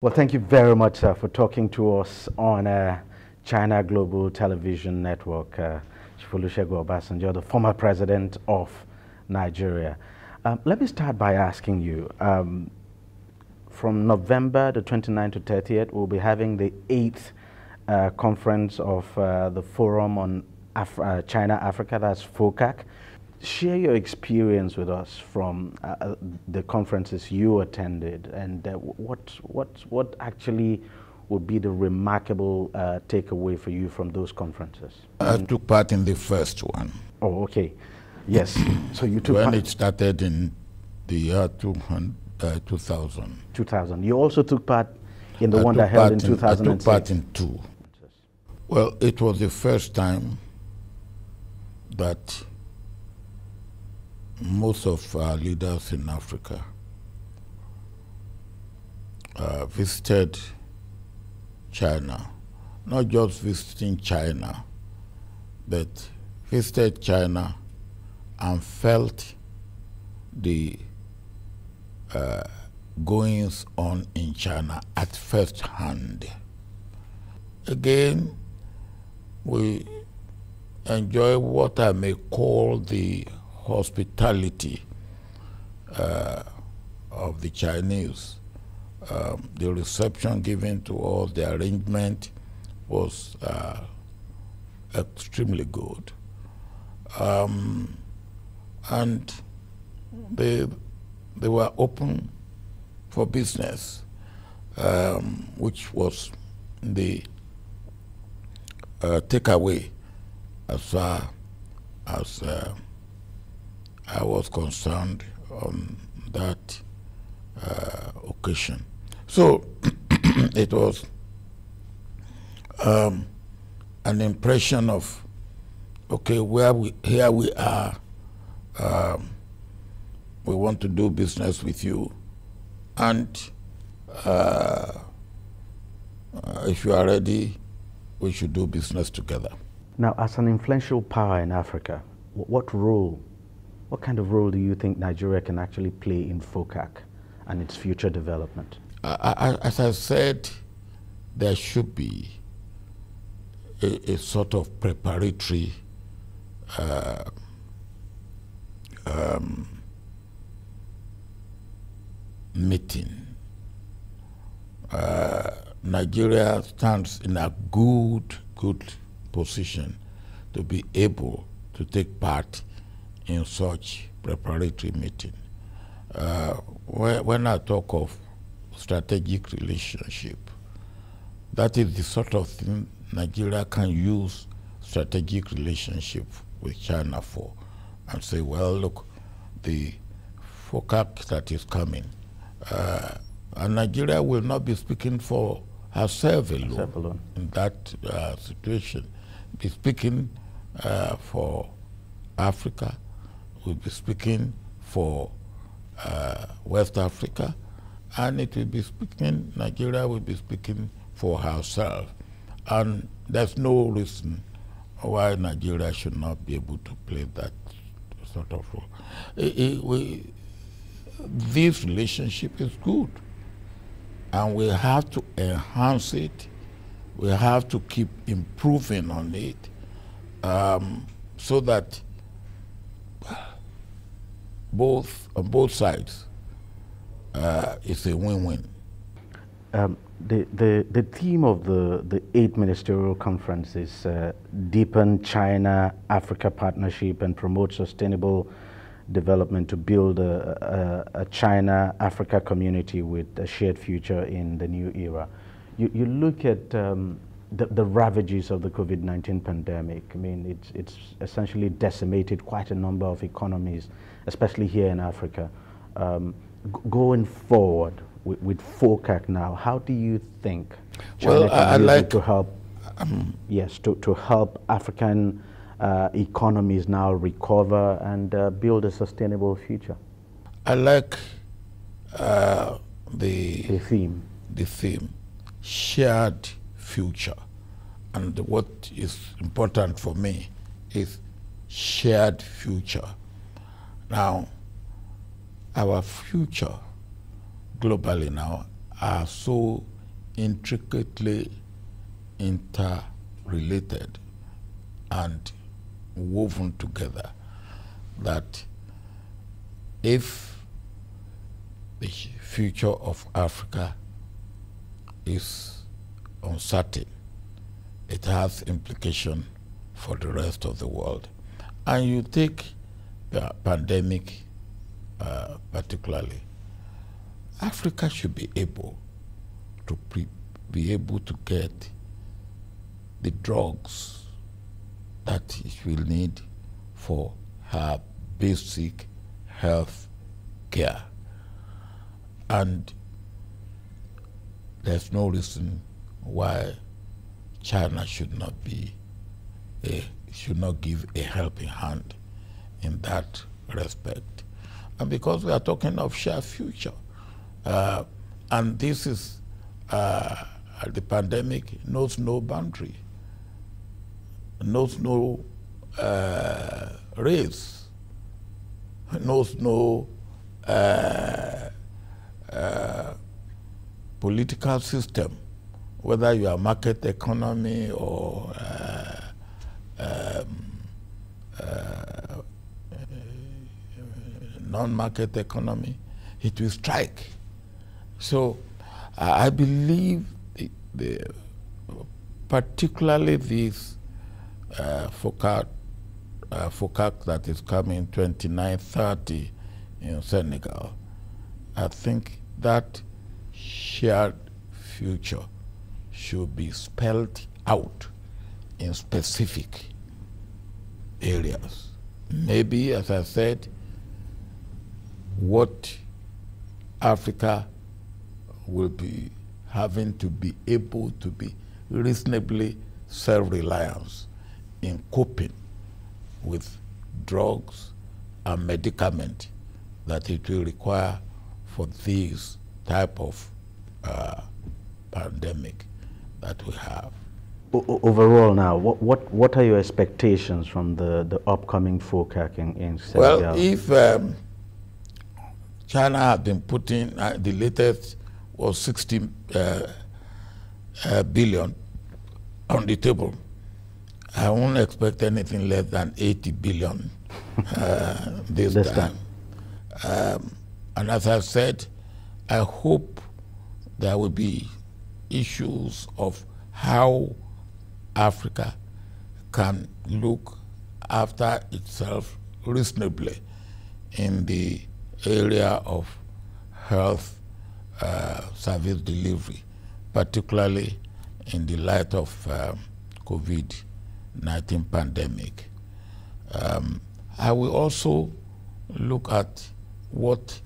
Well, thank you very much for talking to us on China Global Television Network. Olusegun Obasanjo, the former president of Nigeria. Let me start by asking you, from November the 29th to 30th, we'll be having the 8th conference of the Forum on China-Africa, that's FOCAC. Share your experience with us from the conferences you attended, and what actually would be the remarkable takeaway for you from those conferences? I took part in the first one. Oh, okay. Yes. So you took when part. It started in the year 2000. 2000. You also took part in the one that held in 2006. I took part in two. Well, it was the first time that most of our leaders in Africa visited China, not just visiting China, but visited China and felt the goings on in China at first hand. Again, we enjoy what I may call the hospitality of the Chinese. The reception given to all the arrangement was extremely good. And they were open for business, which was the takeaway as far as I was concerned on that occasion. So it was an impression of, okay, here we are, we want to do business with you, and if you are ready, we should do business together. Now, as an influential power in Africa, what kind of role do you think Nigeria can actually play in FOCAC and its future development? As I said, there should be a sort of preparatory meeting. Nigeria stands in a good position to be able to take part in such preparatory meeting. When I talk of strategic relationship, that is the sort of thing Nigeria can use strategic relationship with China for, and say, well, look, the FOCAC that is coming, and Nigeria will not be speaking for herself alone in that situation. Be speaking for Africa, will be speaking for West Africa, and it will be speaking, Nigeria will be speaking for herself. And there's no reason why Nigeria should not be able to play that sort of role. This relationship is good, and we have to enhance it. We have to keep improving on it, so that on both sides it's a win-win. The theme of the 8th Ministerial Conference is deepen China-Africa partnership and promote sustainable development to build a China-Africa community with a shared future in the new era. You look at the ravages of the COVID-19 pandemic. I mean, it's essentially decimated quite a number of economies, especially here in Africa. Going forward with FOCAC now, how do you think China can use it to help? Yes, to help African economies now recover and build a sustainable future. I like the theme. Shared future, and what is important for me is shared future. Now, our future globally now are so intricately interrelated and woven together that if the future of Africa is uncertain, it has implication for the rest of the world. And you take the pandemic particularly, Africa should be able to get the drugs that it will need for her basic health care. And there's no reason why China should not give a helping hand in that respect. And because we are talking of shared future, and this is the pandemic knows no boundary, knows no race, knows no political system, whether you are market economy or non-market economy, it will strike. So I believe particularly this FOCAC that is coming 29-30 in Senegal, I think that shared future should be spelled out in specific areas. Maybe, as I said, what Africa will be having to be able to be reasonably self-reliant in coping with drugs and medicament that it will require for this type of pandemic that we have. Overall now, what are your expectations from the upcoming FOCAC in Senegal? Well, if China had been putting, the latest was 60 billion on the table, I won't expect anything less than 80 billion this time. And as I said, I hope there will be issues of how Africa can look after itself reasonably in the area of health service delivery, particularly in the light of COVID-19 pandemic. I will also look at what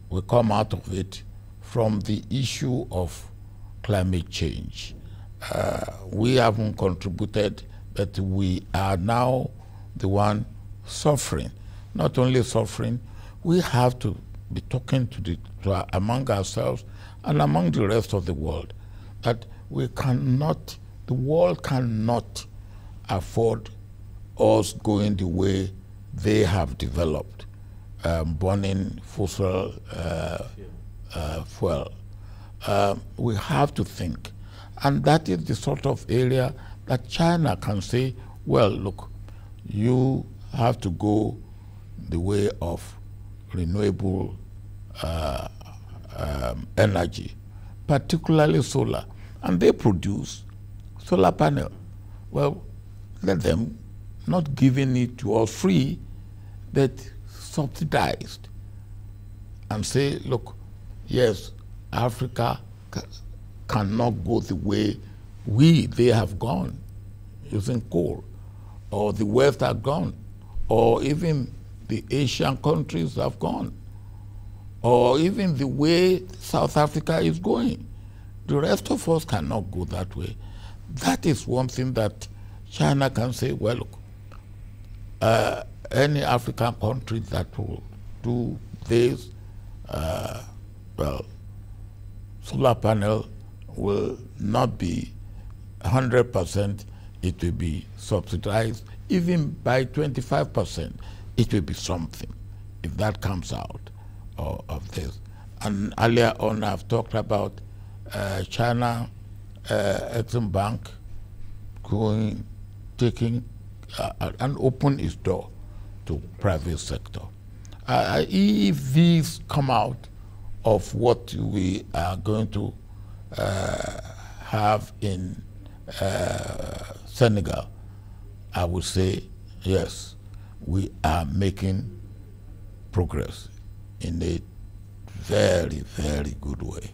will come out of it from the issue of climate change. We haven't contributed, but we are now the one suffering. Not only suffering, we have to be talking among ourselves and among the rest of the world that we cannot, the world cannot afford us going the way they have developed, burning fossil fuel. We have to think, and that is the sort of area that China can say, well, look, you have to go the way of renewable energy, particularly solar, and they produce solar panel. Well, let them, not giving it to us free, but subsidized, and say, look, yes, Africa cannot go the way they have gone using coal, or the West have gone, or even the Asian countries have gone, or even the way South Africa is going. The rest of us cannot go that way. That is one thing that China can say, well, look, any African country that will do this, well, solar panel will not be 100%, it will be subsidized. Even by 25%, it will be something if that comes out of this. And earlier on, I've talked about China, Exim Bank taking and open its door to private sector. If these come out of what we are going to have in Senegal, I would say, yes, we are making progress in a very, very good way.